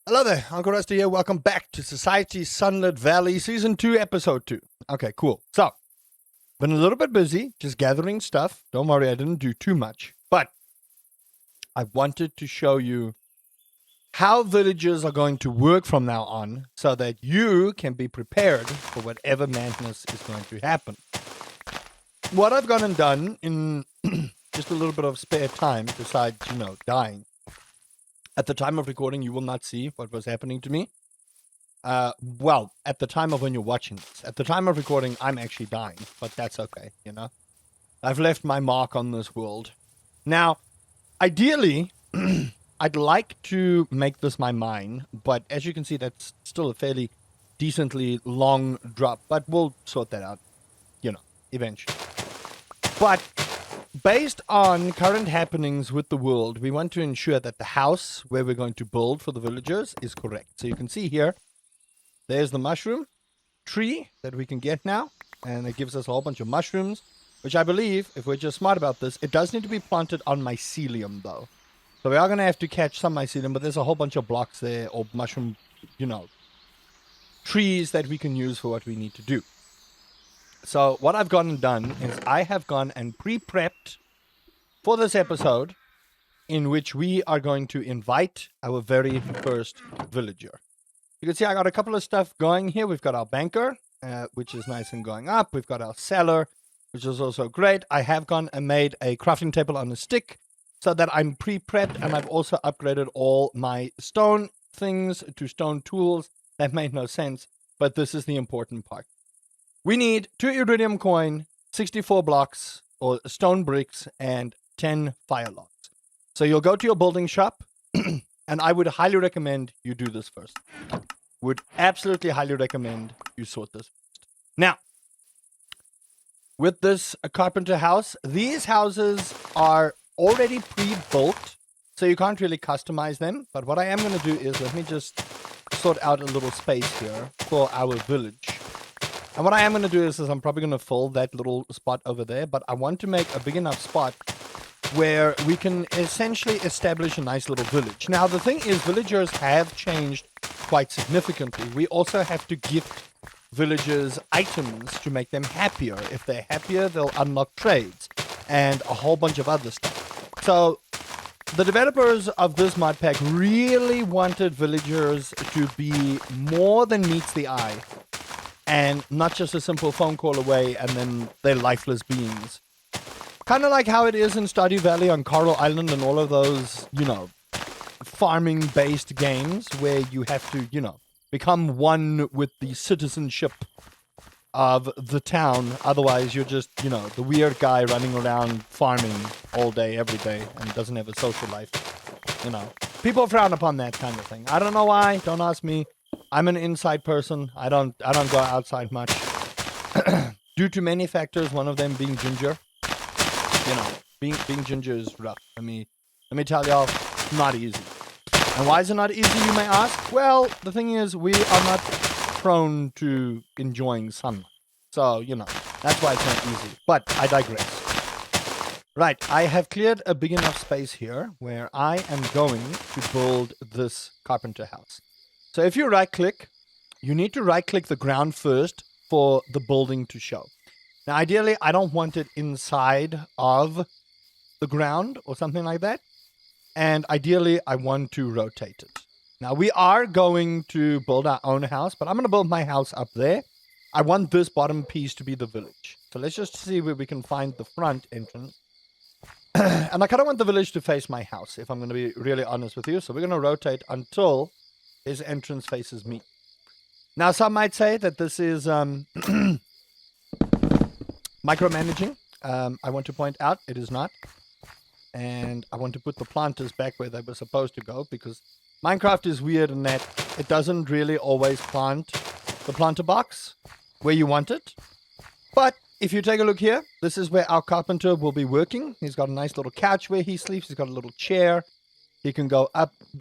Hello there, Uncle Rusty here. Welcome back to Society Sunlit Valley Season 2, Episode 2. Okay, cool. So, been a little bit busy, just gathering stuff. Don't worry, I didn't do too much. But I wanted to show you how villagers are going to work from now on so that you can be prepared for whatever madness is going to happen. What I've gone and done in just a little bit of spare time, besides, dying. At the time of recording, you will not see what was happening to me. Well, at the time of when you're watching this. At the time of recording, I'm actually dying, but that's okay, I've left my mark on this world. Now, ideally, I'd like to make this my mine, but as you can see, that's still a fairly decently long drop, but we'll sort that out, eventually. But based on current happenings with the world, we want to ensure that the house where we're going to build for the villagers is correct. So you can see here, there's the mushroom tree that we can get now, and it gives us a whole bunch of mushrooms, which I believe, if we're just smart about this, it does need to be planted on mycelium, though. So we are going to have to catch some mycelium, but there's a whole bunch of blocks there, or mushroom, trees that we can use for what we need to do. So what I've gone and done is I have gone and pre-prepped for this episode in which we are going to invite our very first villager. You can see I got a couple of stuff going here. We've got our banker, which is nice and going up. We've got our cellar, which is also great. I have gone and made a crafting table on a stick so that I'm pre-prepped, and I've also upgraded all my stone things to stone tools. That made no sense, but this is the important part. We need 2 iridium coin, 64 blocks, or stone bricks, and 10 fire logs. So you'll go to your building shop, and I would highly recommend you do this first. Would absolutely highly recommend you sort this first. Now, with this carpenter house, these houses are already pre-built, so you can't really customize them. But what I am going to do is, let me just sort out a little space here for our village. And what I am going to do is I'm probably going to fill that little spot over there, but I want to make a big enough spot where we can essentially establish a nice little village. Now, the thing is, villagers have changed quite significantly. We also have to gift villagers items to make them happier. If they're happier, they'll unlock trades and a whole bunch of other stuff. So the developers of this mod pack really wanted villagers to be more than meets the eye, and not just a simple phone call away and then they're lifeless beings. Kind of like how it is in Stardew Valley on Coral Island and all of those, farming-based games where you have to, become one with the citizenship of the town. Otherwise, you're just, the weird guy running around farming all day, every day, and doesn't have a social life. People frown upon that kind of thing. I don't know why. Don't ask me. I'm an inside person. I don't go outside much. Due to many factors, one of them being ginger. Being ginger is rough. Let me tell y'all, it's not easy. And why is it not easy, you may ask? Well, the thing is, we are not prone to enjoying sunlight. So, that's why it's not easy. But I digress. Right, I have cleared a big enough space here where I am going to build this carpenter house. So if you right-click, you need to right-click the ground first for the building to show. Now, ideally, I don't want it inside of the ground or something like that. And ideally, I want to rotate it. Now, we are going to build our own house, but I'm going to build my house up there. I want this bottom piece to be the village. So let's just see where we can find the front entrance. And I kind of want the village to face my house, if I'm going to be really honest with you. So we're going to rotate until his entrance faces me. Now, some might say that this is micromanaging. I want to point out it is not. And I want to put the planters back where they were supposed to go, because Minecraft is weird in that it doesn't really always plant the planter box where you want it. But if you take a look here, this is where our carpenter will be working. He's got a nice little couch where he sleeps. He's got a little chair. He can go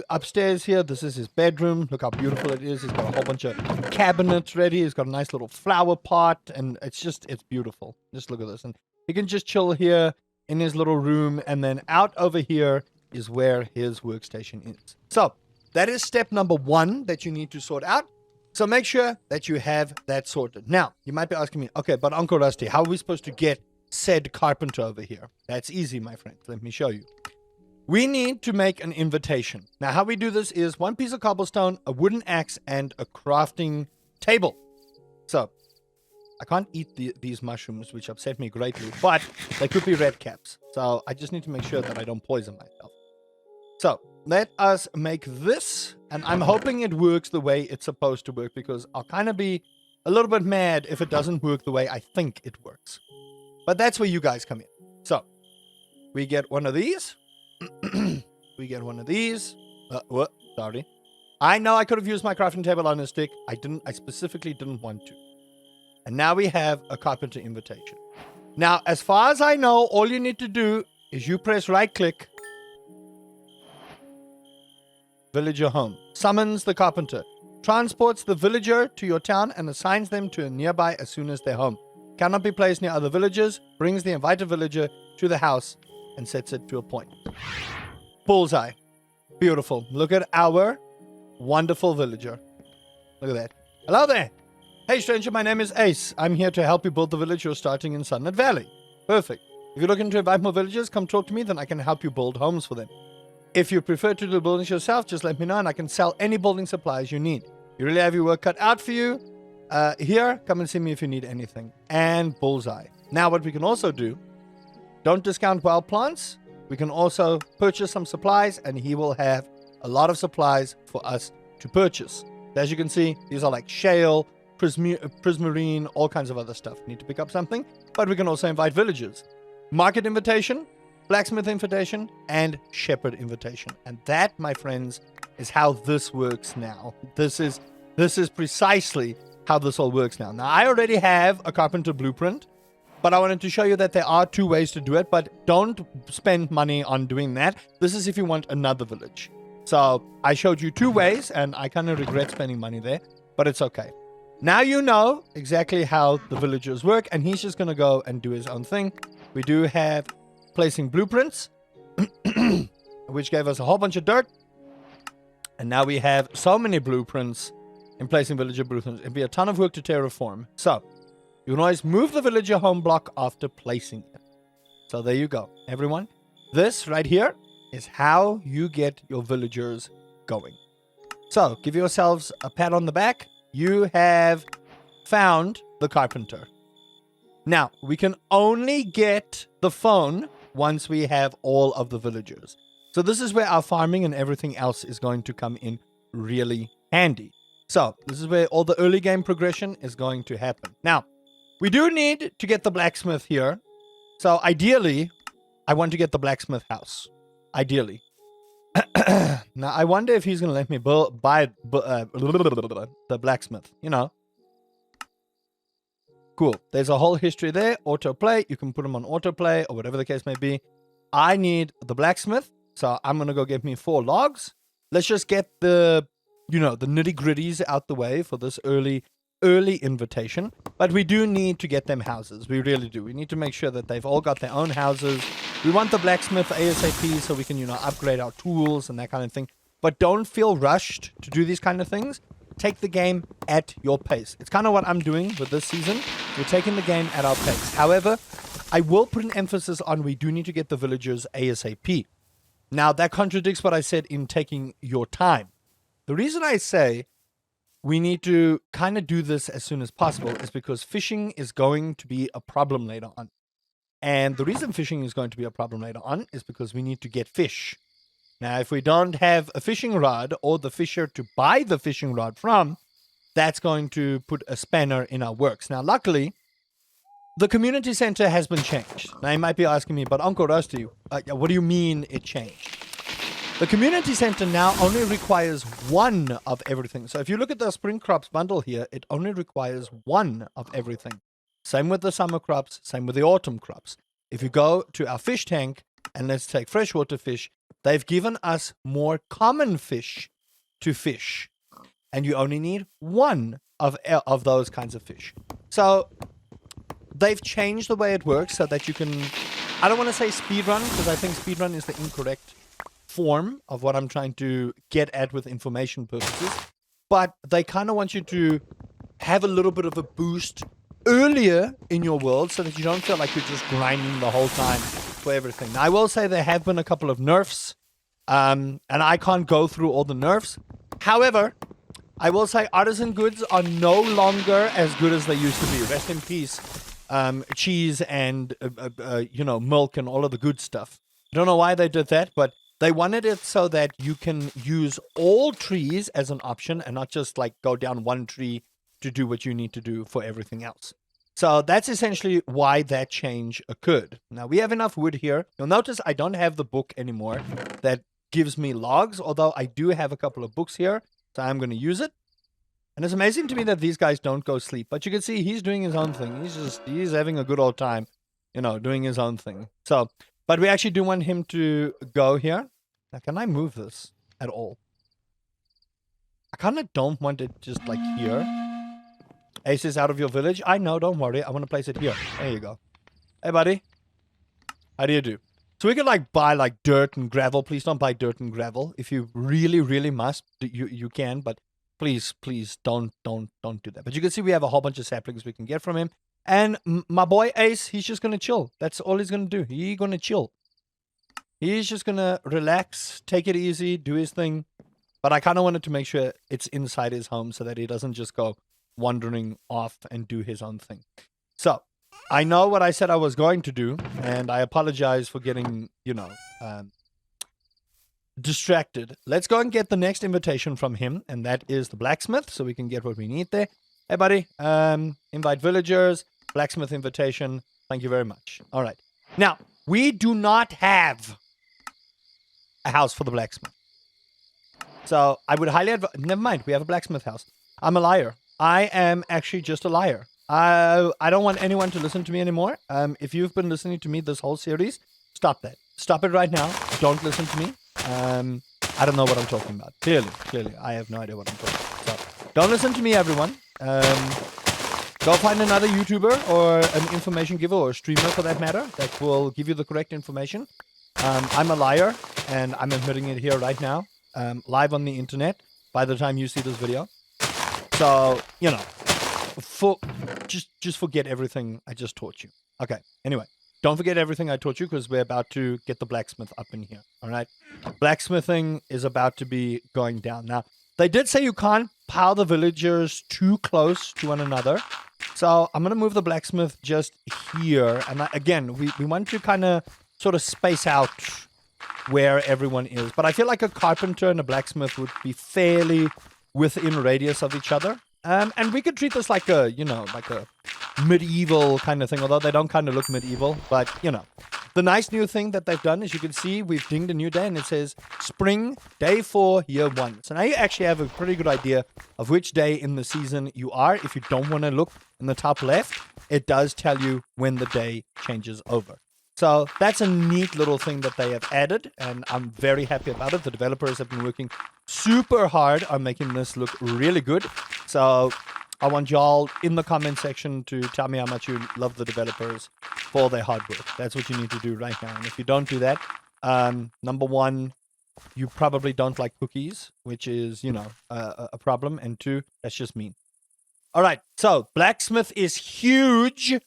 upstairs here. This is his bedroom. Look how beautiful it is. He's got a whole bunch of cabinets ready. He's got a nice little flower pot, and it's beautiful. Just look at this. And he can just chill here in his little room, and then out over here is where his workstation is. So that is step number 1 that you need to sort out. So make sure that you have that sorted. Now, you might be asking me, okay, but Uncle Rusty, how are we supposed to get said carpenter over here? That's easy, my friend. Let me show you. We need to make an invitation. Now, how we do this is 1 piece of cobblestone, a wooden axe, and a crafting table. So, I can't eat these mushrooms, which upset me greatly, but they could be red caps. So, I just need to make sure that I don't poison myself. So, let us make this, and I'm hoping it works the way it's supposed to work, because I'll kind of be a little bit mad if it doesn't work the way I think it works. But that's where you guys come in. So, we get one of these. We get one of these. What? Sorry. I know I could have used my crafting table on a stick. I didn't. I specifically didn't want to. And now we have a carpenter invitation. Now, as far as I know, all you need to do is you press right click. Villager home. Summons the carpenter. Transports the villager to your town and assigns them to a nearby as soon as they're home. Cannot be placed near other villagers. Brings the invited villager to the house and sets it to a point. Bullseye. Beautiful. Look at our wonderful villager. Look at that. Hello there. Hey stranger, my name is Ace. I'm here to help you build the village you're starting in Sunlit Valley. Perfect. If you're looking to invite more villagers, come talk to me, then I can help you build homes for them. If you prefer to do the buildings yourself, just let me know and I can sell any building supplies you need. You really have your work cut out for you. Here, come and see me if you need anything. And bullseye. Now what we can also do, don't discount wild plants. We can also purchase some supplies and he will have a lot of supplies for us to purchase. As you can see, these are like shale, prismarine, all kinds of other stuff. Need to pick up something, but we can also invite villagers. Market invitation, blacksmith invitation, and shepherd invitation. And that, my friends, is how this works now. This is precisely how this all works now. Now, I already have a carpenter blueprint, but I wanted to show you that there are 2 ways to do it, but don't spend money on doing that. This is if you want another village. So I showed you 2 ways, and I kind of regret spending money there, but it's okay. Now you know exactly how the villagers work, and he's just going to go and do his own thing. We do have placing blueprints, which gave us a whole bunch of dirt. And now we have so many blueprints in placing villager blueprints. It'd be a ton of work to terraform. So you can always move the villager home block after placing it. So there you go, everyone. This right here is how you get your villagers going. So give yourselves a pat on the back. You have found the carpenter. Now, we can only get the phone once we have all of the villagers. So this is where our farming and everything else is going to come in really handy. So this is where all the early game progression is going to happen. Now, we do need to get the blacksmith here. So ideally, I want to get the blacksmith house. Ideally. Now, I wonder if he's going to let me buy the blacksmith, you know. Cool. There's a whole history there. Autoplay. You can put them on autoplay or whatever the case may be. I need the blacksmith. So I'm going to go get me 4 logs. Let's just get the, the nitty gritties out the way for this early invitation. But we do need to get them houses. We really do. We need to make sure that they've all got their own houses. We want the blacksmith ASAP so we can, upgrade our tools and that kind of thing. But don't feel rushed to do these kind of things. Take the game at your pace. It's kind of what I'm doing with this season. We're taking the game at our pace. However, I will put an emphasis on we do need to get the villagers ASAP. Now, that contradicts what I said in taking your time. The reason I say we need to kind of do this as soon as possible is because fishing is going to be a problem later on. And the reason fishing is going to be a problem later on is because we need to get fish. Now, if we don't have a fishing rod or the fisher to buy the fishing rod from, that's going to put a spanner in our works. Now, luckily, the community center has been changed. Now, you might be asking me, but Uncle Rusty, what do you mean it changed? The community center now only requires 1 of everything. So if you look at the spring crops bundle here, it only requires 1 of everything. Same with the summer crops, same with the autumn crops. If you go to our fish tank, and let's take freshwater fish, they've given us more common fish to fish. And you only need 1 of those kinds of fish. So they've changed the way it works so that you can, I don't want to say speedrun, because I think speedrun is the incorrect form of what I'm trying to get at with information purposes, but they kind of want you to have a little bit of a boost earlier in your world so that you don't feel like you're just grinding the whole time for everything. Now, I will say there have been a couple of nerfs, and I can't go through all the nerfs. However, I will say artisan goods are no longer as good as they used to be. Rest in peace, cheese and, milk and all of the good stuff. I don't know why they did that, but they wanted it so that you can use all trees as an option and not just like go down one tree to do what you need to do for everything else. So that's essentially why that change occurred. Now we have enough wood here. You'll notice I don't have the book anymore that gives me logs, although I do have a couple of books here, so I'm going to use it. And it's amazing to me that these guys don't go sleep. But you can see he's doing his own thing. He's having a good old time, doing his own thing. So, but we actually do want him to go here. Now, can I move this at all? I kind of don't want it just like here. Ace is out of your village. I know, don't worry. I want to place it here. There you go. Hey, buddy. How do you do? So we could like buy like dirt and gravel. Please don't buy dirt and gravel. If you really, really must, you can, but please don't do that. But you can see we have a whole bunch of saplings we can get from him. And my boy Ace, he's just going to chill. That's all he's going to do. He's going to chill. He's just going to relax, take it easy, do his thing. But I kind of wanted to make sure it's inside his home so that he doesn't just go wandering off and do his own thing. So, I know what I said I was going to do, and I apologize for getting, distracted. Let's go and get the next invitation from him, and that is the blacksmith, so we can get what we need there. Hey, buddy, invite villagers, blacksmith invitation. Thank you very much. All right. Now, we do not have a house for the blacksmith. So, I would highly advise... Never mind, we have a blacksmith house. I'm a liar. I am actually just a liar. I don't want anyone to listen to me anymore. If you've been listening to me this whole series, stop that. Stop it right now. Don't listen to me. I don't know what I'm talking about. Clearly, I have no idea what I'm talking about. So, don't listen to me, everyone. Go find another YouTuber or an information giver or a streamer for that matter that will give you the correct information. I'm a liar, and I'm admitting it here right now, live on the internet by the time you see this video. So, just forget everything I just taught you. Okay, anyway, don't forget everything I taught you because we're about to get the blacksmith up in here, all right? Blacksmithing is about to be going down. Now, they did say you can't pile the villagers too close to one another, so I'm going to move the blacksmith just here. And again, we want to kind of sort of space out where everyone is. But I feel like a carpenter and a blacksmith would be fairly within radius of each other. And we could treat this like a, like a medieval kind of thing, although they don't kind of look medieval. But, the nice new thing that they've done is you can see we've dinged a new day and it says spring, day 4, year 1. So now you actually have a pretty good idea of which day in the season you are. If you don't want to look in the top left, it does tell you when the day changes over. So that's a neat little thing that they have added, and I'm very happy about it. The developers have been working super hard on making this look really good. So I want y'all in the comment section to tell me how much you love the developers for their hard work. That's what you need to do right now. And if you don't do that, number one, you probably don't like cookies, which is, a problem. And 2, that's just mean. All right, so blacksmith is huge.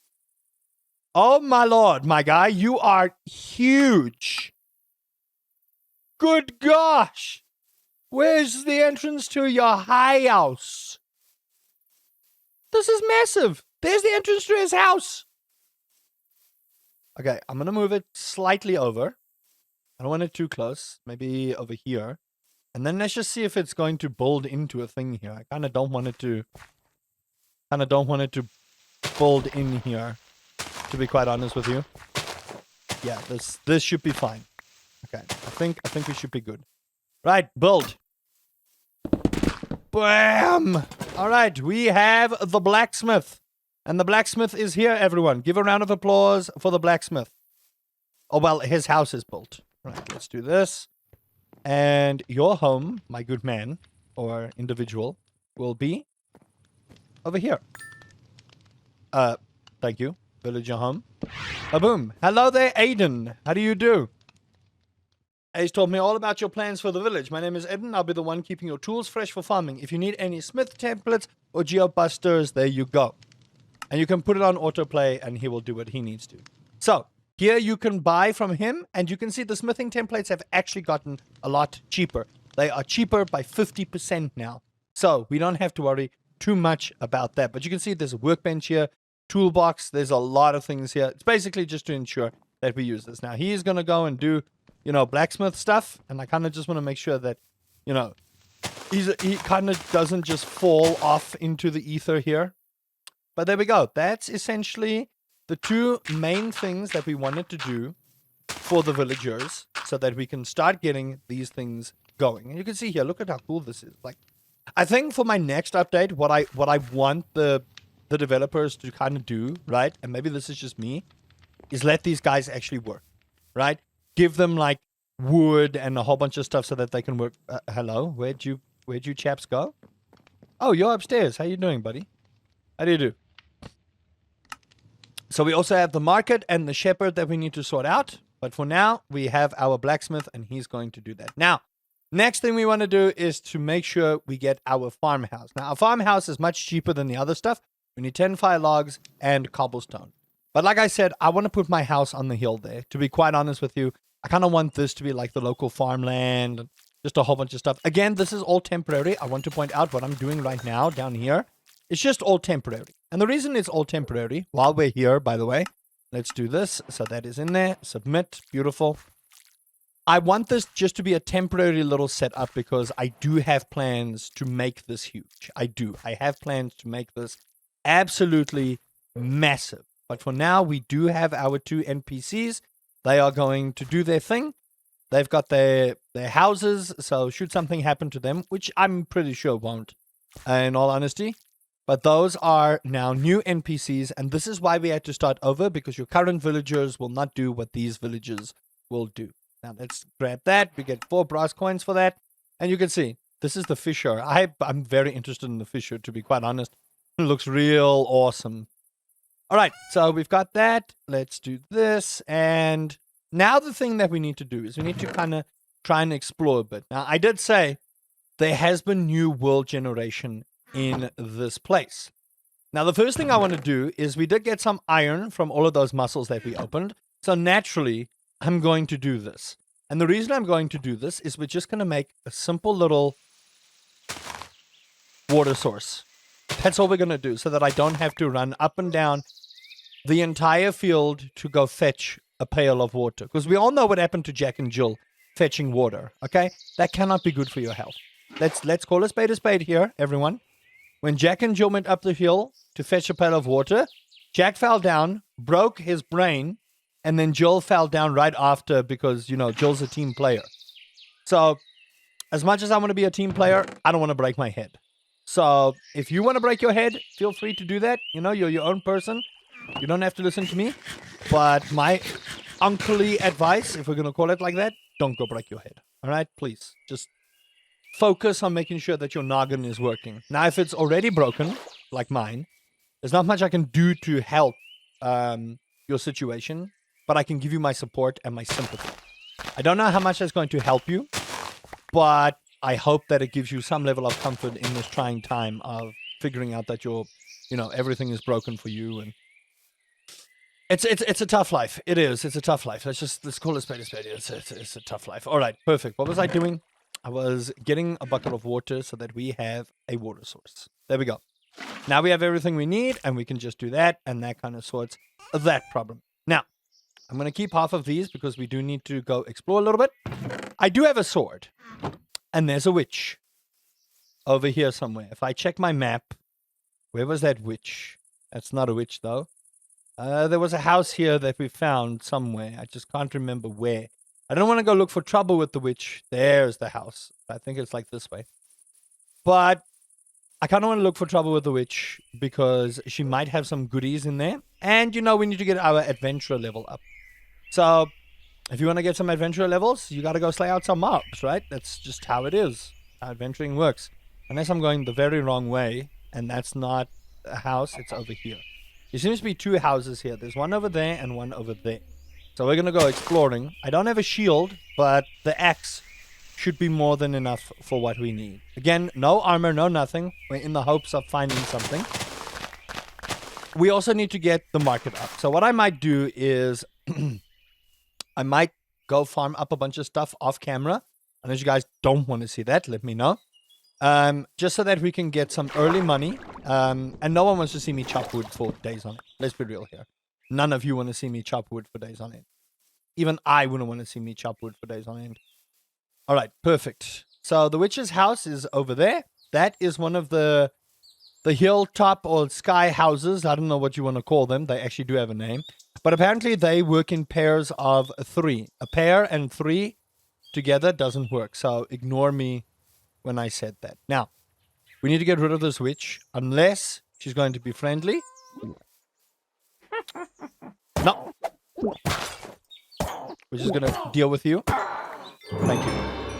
Oh, my lord, my guy, you are huge. Good gosh. Where's the entrance to your house? This is massive. There's the entrance to his house. Okay, I'm going to move it slightly over. I don't want it too close. Maybe over here. And then let's just see if it's going to build into a thing here. I kind of don't want it to... build in here, to be quite honest with you. Yeah, this should be fine. Okay, I think we should be good. Right, build. Bam! All right, we have the blacksmith. And the blacksmith is here, everyone. Give a round of applause for the blacksmith. Oh, well, his house is built. Right, let's do this. And your home, my good man, or individual, will be over here. Thank you. Villager home. Boom. Hello there, Aiden. How do you do? He's told me all about your plans for the village. My name is Eden. I'll be the one keeping your tools fresh for farming. If you need any smith templates or geobusters, there you go. And you can put it on autoplay and he will do what he needs to. So here you can buy from him and you can see the smithing templates have actually gotten a lot cheaper. They are cheaper by 50% now. So we don't have to worry too much about that. But you can see there's a workbench here, toolbox. There's a lot of things here. It's basically just to ensure that we use this. Now he's going to go and do, blacksmith stuff. And I kind of just want to make sure that, he kind of doesn't just fall off into the ether here. But there we go. That's essentially the two main things that we wanted to do for the villagers so that we can start getting these things going. And you can see here, look at how cool this is. Like, I think for my next update, what I want the developers to kind of do, right? And maybe this is just me, is let these guys actually work, right? Give them like wood and a whole bunch of stuff so that they can work. Hello, where'd you chaps go? Oh, you're upstairs. How you doing, buddy? How do you do? So we also have the market and the shepherd that we need to sort out. But for now, we have our blacksmith and he's going to do that. Now, next thing we want to do is to make sure we get our farmhouse. Now, our farmhouse is much cheaper than the other stuff. We need 10 fire logs and cobblestone. But like I said, I want to put my house on the hill there. To be quite honest with you, I kind of want this to be like the local farmland. Just a whole bunch of stuff. Again, this is all temporary. I want to point out what I'm doing right now down here. It's just all temporary. And the reason it's all temporary, while we're here, by the way, let's do this. So that is in there. Submit. Beautiful. I want this just to be a temporary little setup because I do have plans to make this huge. I do. I have plans to make this absolutely massive. But for now, we do have our two NPCs. They are going to do their thing. They've got their houses. So should something happen to them, which I'm pretty sure won't, in all honesty. But those are now new NPCs, and this is why we had to start over, because your current villagers will not do what these villagers will do. Now, let's grab that. We get 4 brass coins for that. And you can see, this is the fisher. I'm very interested in the fisher, to be quite honest. It looks real awesome. All right, so we've got that. Let's do this. And now the thing that we need to do is we need to kind of try and explore a bit. Now, I did say there has been new world generation in this place. Now, the first thing I want to do is we did get some iron from all of those mussels that we opened. So naturally, I'm going to do this. And the reason I'm going to do this is we're just going to make a simple little water source. That's all we're going to do so that I don't have to run up and down the entire field to go fetch a pail of water. Because we all know what happened to Jack and Jill fetching water, okay? That cannot be good for your health. Let's call a spade here, everyone. When Jack and Jill went up the hill to fetch a pail of water, Jack fell down, broke his brain, and then Jill fell down right after because, Jill's a team player. So, as much as I want to be a team player, I don't want to break my head. So, if you want to break your head, feel free to do that. You're your own person. You don't have to listen to me. But my unclely advice, if we're going to call it like that, don't go break your head. All right? Please. Just focus on making sure that your noggin is working. Now, if it's already broken, like mine, there's not much I can do to help your situation, but I can give you my support and my sympathy. I don't know how much that's going to help you, but I hope that it gives you some level of comfort in this trying time of figuring out that everything is broken for you. And it's a tough life. It is. It's a tough life. Let's call it a spade. It's a tough life. All right, perfect. What was I doing? I was getting a bucket of water so that we have a water source. There we go. Now we have everything we need, and we can just do that, and that kind of sorts that problem. Now, I'm going to keep half of these because we do need to go explore a little bit. I do have a sword, and there's a witch over here somewhere. If I check my map, where was that witch? That's not a witch, though. There was a house here that we found somewhere. I just can't remember where. I don't want to go look for trouble with the witch. There's the house. I think it's like this way. But I kind of want to look for trouble with the witch because she might have some goodies in there. And, we need to get our adventurer level up. So, if you want to get some adventurer levels, you got to go slay out some mobs, right? That's just how it is. How adventuring works. Unless I'm going the very wrong way, and that's not a house, it's over here. There seems to be 2 houses here. There's one over there and one over there. So we're going to go exploring. I don't have a shield, but the axe should be more than enough for what we need. Again, no armor, no nothing. We're in the hopes of finding something. We also need to get the market up. So what I might do is I might go farm up a bunch of stuff off camera. And if you guys don't want to see that, let me know. Just so that we can get some early money. And no one wants to see me chop wood for days on end. Let's be real here. None of you want to see me chop wood for days on end. Even I wouldn't want to see me chop wood for days on end. All right, perfect. So the witch's house is over there. That is one of the hilltop or sky houses. I don't know what you want to call them. They actually do have a name. But apparently they work in pairs of 3. A pair and 3 together doesn't work. So ignore me when I said that. Now, we need to get rid of this witch. Unless she's going to be friendly. No. We're just going to deal with you. Thank you.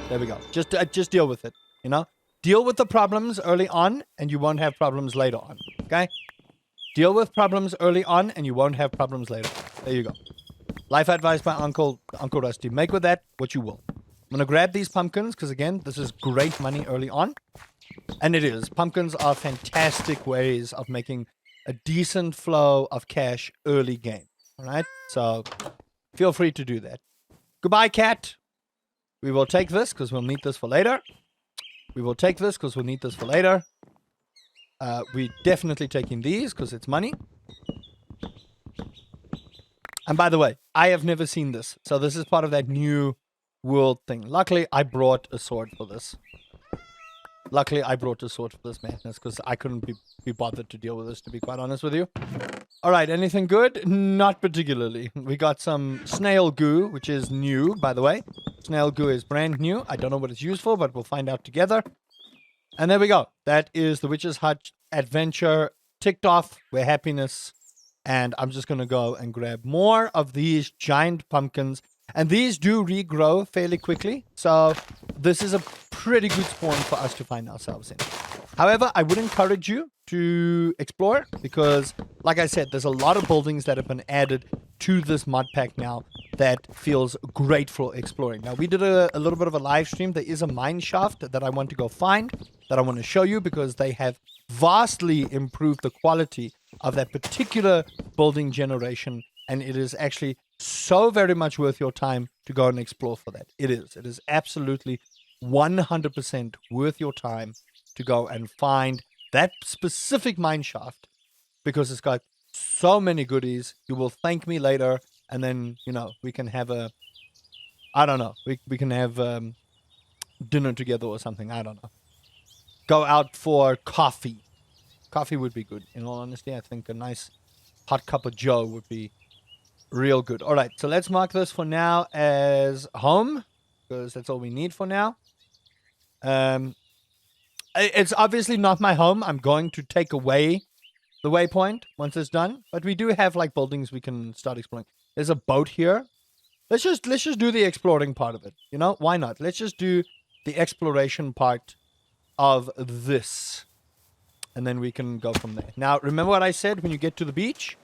There we go. Just deal with it, you know? Deal with the problems early on, and you won't have problems later on, okay? Deal with problems early on, and you won't have problems later on. There you go. Life advice by Uncle Rusty. Make with that what you will. I'm going to grab these pumpkins, because again, this is great money early on. And it is. Pumpkins are fantastic ways of making a decent flow of cash early game, all right? So feel free to do that. Goodbye, cat. We will take this because we'll need this for later. We will take this because we'll need this for later. We're definitely taking these because it's money. And by the way, I have never seen this. So this is part of that new world thing. Luckily, I brought a sword for this. Luckily, I brought a sword for this madness because I couldn't be bothered to deal with this, to be quite honest with you. All right, anything good? Not particularly. We got some snail goo, which is new, by the way. Snail goo is brand new. I don't know what it's used for, but we'll find out together. And there we go. That is the Witch's Hut adventure ticked off. We're happiness. And I'm just going to go and grab more of these giant pumpkins. And these do regrow fairly quickly. So this is a pretty good spawn for us to find ourselves in. However, I would encourage you to explore because, like I said, there's a lot of buildings that have been added to this mod pack now that feels great for exploring. Now, we did a little bit of a live stream. There is a mine shaft that I want to go find that I want to show you because they have vastly improved the quality of that particular building generation. And it is actually so very much worth your time to go and explore for that. It is. It is absolutely 100% worth your time to go and find that specific mine shaft because it's got so many goodies. You will thank me later, and then, you know, we can have a, I don't know, we can have dinner together or something. I don't know. Go out for coffee. Coffee would be good. In all honesty, I think a nice hot cup of joe would be real good. All right, so let's mark this for now as home because that's all we need for now. It's obviously not my home. I'm going to take away the waypoint once it's done, but we do have like buildings we can start exploring. There's a boat here. Let's just do the exploring part of it. You know, why not? Let's just do the exploration part of this, and then we can go from there. Now, remember what I said when you get to the beach?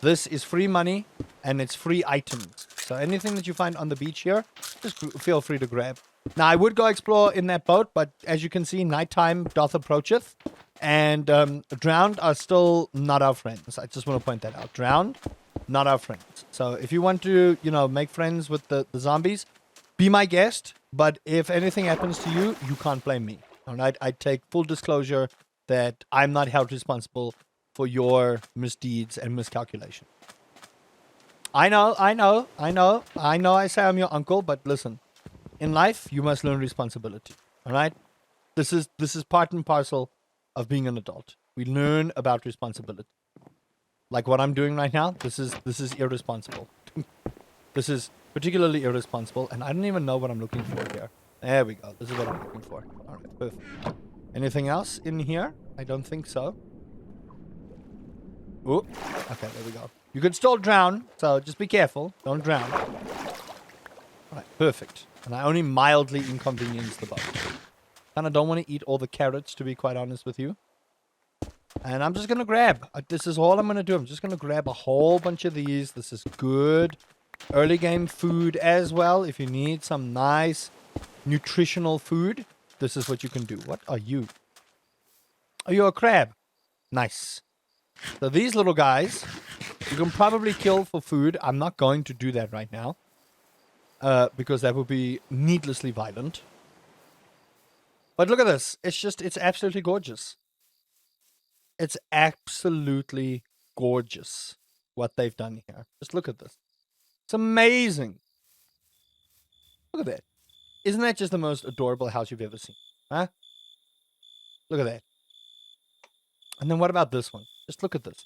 This is free money, and it's free items. So anything that you find on the beach here, just feel free to grab. Now, I would go explore in that boat, but as you can see, nighttime doth approacheth, and drowned are still not our friends. I just want to point that out. Drowned, not our friends. So if you want to, you know, make friends with the zombies, be my guest, but if anything happens to you, you can't blame me. All right? I take full disclosure that I'm not held responsible for your misdeeds and miscalculation. I know I say I'm your uncle, but listen, in life you must learn responsibility. All right, this is part and parcel of being an adult. We learn about responsibility. Like what I'm doing right now, this is irresponsible. This is particularly irresponsible, and I don't even know what I'm looking for here. There we go. This is what I'm looking for. All right, perfect. Anything else in here? I don't think so. Oh, okay, there we go. You could still drown, so just be careful. Don't drown. All right, perfect. And I only mildly inconvenience the boat. Kind of don't want to eat all the carrots, to be quite honest with you. And I'm just going to grab. This is all I'm going to do. I'm just going to grab a whole bunch of these. This is good early game food as well. If you need some nice nutritional food, this is what you can do. What are you? Are you a crab? Nice. So these little guys, you can probably kill for food. I'm not going to do that right now. Because that would be needlessly violent. But look at this. It's absolutely gorgeous. It's absolutely gorgeous what they've done here. Just look at this. It's amazing. Look at that. Isn't that just the most adorable house you've ever seen? Huh? Look at that. And then what about this one? Just look at this.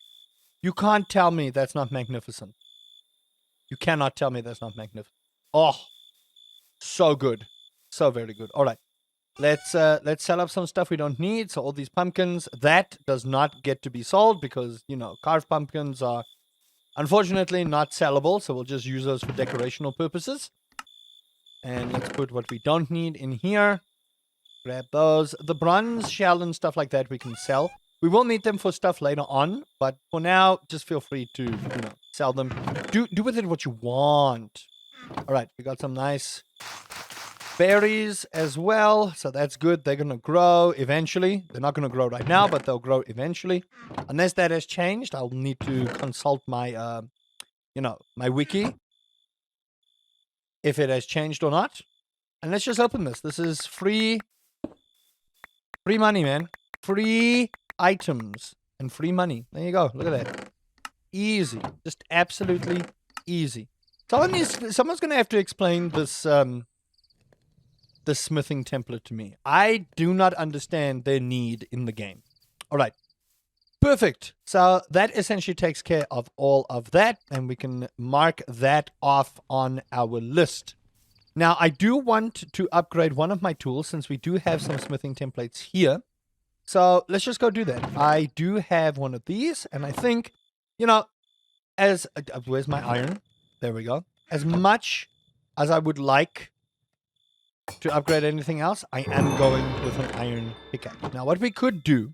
You can't tell me that's not magnificent. You cannot tell me that's not magnificent. Oh, so good. So very good. All right. Let's sell up some stuff we don't need. So all these pumpkins, that does not get to be sold because, you know, carved pumpkins are unfortunately not sellable. So we'll just use those for decorational purposes. And let's put what we don't need in here. Grab those. The bronze shell and stuff like that we can sell. We will need them for stuff later on, but for now, just feel free to, you know, sell them. Do with it what you want. All right, we got some nice berries as well, so that's good. They're gonna grow eventually. They're not gonna grow right now, but they'll grow eventually. Unless that has changed, I'll need to consult my, you know, my wiki if it has changed or not. And let's just open this. This is free money, man. Free items and free money. There you go. Look at that. Easy. Just absolutely easy. Someone's going to have to explain this the smithing template to me. I do not understand their need in the game. All right. Perfect. So that essentially takes care of all of that, and we can mark that off on our list. Now, I do want to upgrade one of my tools since we do have some smithing templates here. So let's just go do that. I do have one of these, and I think, you know, where's my iron? There we go. As much as I would like to upgrade anything else, I am going with an iron pickaxe. Now, what we could do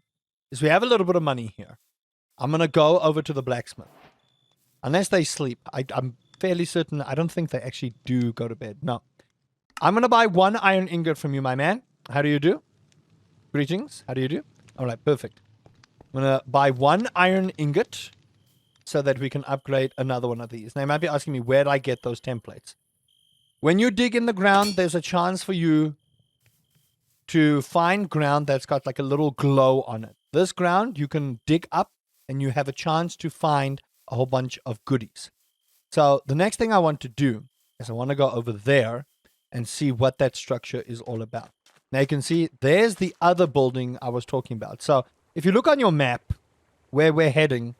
is we have a little bit of money here. I'm going to go over to the blacksmith. Unless they sleep. I'm fairly certain. I don't think they actually do go to bed. No. I'm going to buy one iron ingot from you, my man. How do you do? Greetings. How do you do? All right, perfect. I'm going to buy one iron ingot so that we can upgrade another one of these. Now, you might be asking me, where do I get those templates? When you dig in the ground, there's a chance for you to find ground that's got like a little glow on it. This ground, you can dig up and you have a chance to find a whole bunch of goodies. So the next thing I want to do is I want to go over there and see what that structure is all about. Now you can see there's the other building I was talking about. So if you look on your map where we're heading,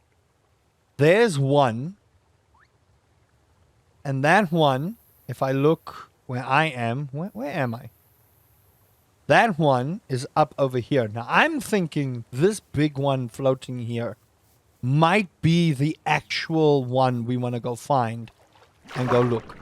there's one. And that one, if I look where I am, where am I? That one is up over here. Now I'm thinking this big one floating here might be the actual one we want to go find and go look.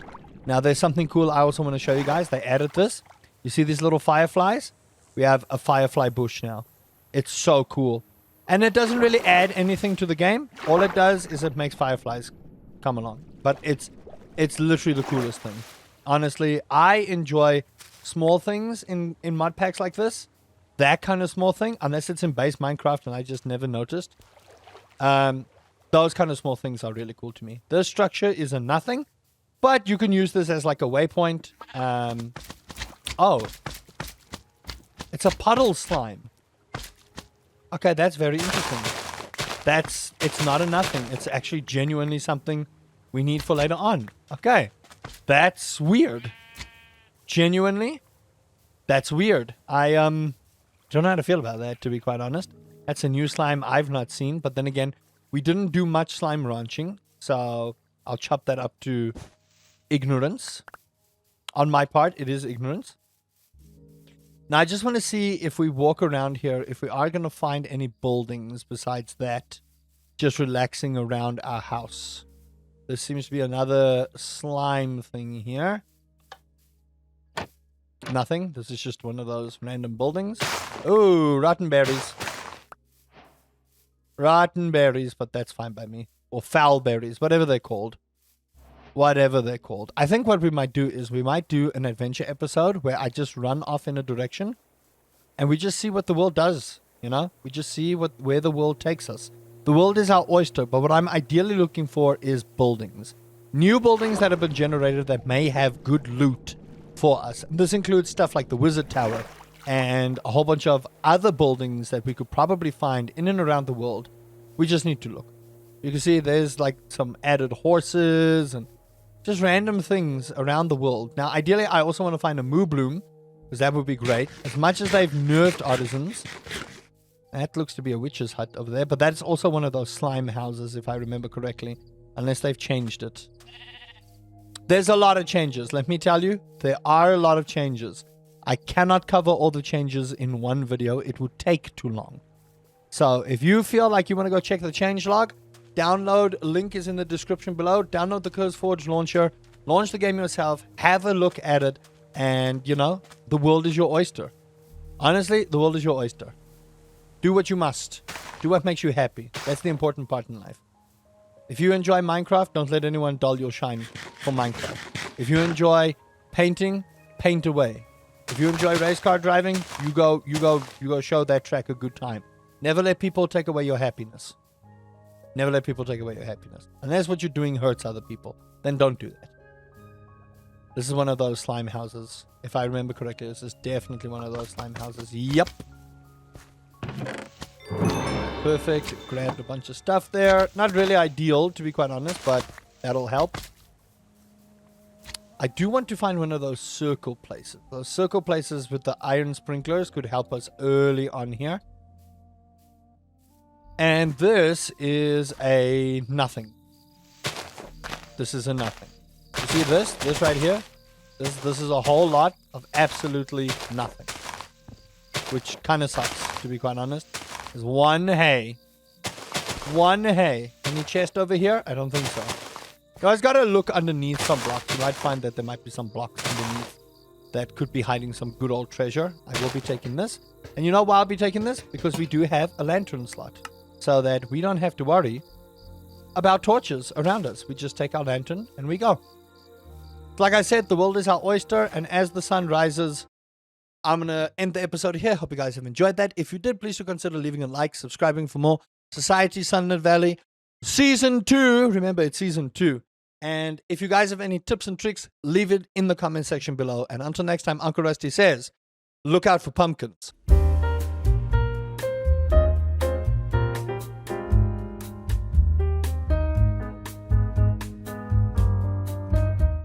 Now there's something cool I also want to show you guys. They added this. You see these little fireflies? We have a firefly bush now. It's so cool. And it doesn't really add anything to the game. All it does is it makes fireflies come along. But it's literally the coolest thing. Honestly, I enjoy small things in mod packs like this. That kind of small thing, unless it's in base Minecraft and I just never noticed. Those kind of small things are really cool to me. This structure is a nothing, but you can use this as like a waypoint. Oh, it's a puddle slime. Okay, that's very interesting. It's not a nothing. It's actually genuinely something we need for later on. Okay, that's weird. Genuinely, that's weird. I don't know how to feel about that, to be quite honest. That's a new slime I've not seen, but then again, we didn't do much slime ranching, so I'll chop that up to ignorance. On my part, it is ignorance. Now, I just want to see if we walk around here, if we are going to find any buildings besides that, just relaxing around our house. There seems to be another slime thing here. Nothing. This is just one of those random buildings. Oh, rotten berries. Rotten berries, but that's fine by me. Or foul berries, whatever they're called. whatever they're called. I think what we might do is we might do an adventure episode where I just run off in a direction and we just see what the world does, you know? We just see where the world takes us. The world is our oyster, but what I'm ideally looking for is buildings. New buildings that have been generated that may have good loot for us. And this includes stuff like the Wizard Tower and a whole bunch of other buildings that we could probably find in and around the world. We just need to look. You can see there's like some added horses and just random things around the world. Now, ideally, I also want to find a moo bloom, because that would be great. As much as they've nerfed artisans, that looks to be a witch's hut over there, but that's also one of those slime houses, if I remember correctly, unless they've changed it. There's a lot of changes, let me tell you. There are a lot of changes. I cannot cover all the changes in one video. It would take too long. So if you feel like you want to go check the changelog, download, link is in the description below. Download the CurseForge launcher, launch the game yourself, have a look at it, and, you know, the world is your oyster. Honestly, the world is your oyster. Do what you must. Do what makes you happy. That's the important part in life. If you enjoy Minecraft, don't let anyone dull your shine for Minecraft. If you enjoy painting, paint away. If you enjoy race car driving, you go show that track a good time. Never let people take away your happiness. Never let people take away your happiness. Unless what you're doing hurts other people, then don't do that. This is one of those slime houses. If I remember correctly, this is definitely one of those slime houses. Yep. Perfect. Grabbed a bunch of stuff there. Not really ideal, to be quite honest, but that'll help. I do want to find one of those circle places. Those circle places with the iron sprinklers could help us early on here. And this is a nothing. This is a nothing. You see this? This right here? This is a whole lot of absolutely nothing. Which kind of sucks, to be quite honest. There's one hay. One hay. Any chest over here? I don't think so. You guys gotta look underneath some blocks. You might find that there might be some blocks underneath that could be hiding some good old treasure. I will be taking this. And you know why I'll be taking this? Because we do have a lantern slot. So that we don't have to worry about torches around us. We just take our lantern and we go. Like I said, the world is our oyster. And as the sun rises, I'm going to end the episode here. Hope you guys have enjoyed that. If you did, please do consider leaving a like, subscribing for more Society Sunlit Valley Season 2. Remember, it's Season 2. And if you guys have any tips and tricks, leave it in the comment section below. And until next time, Uncle Rusty says, look out for pumpkins.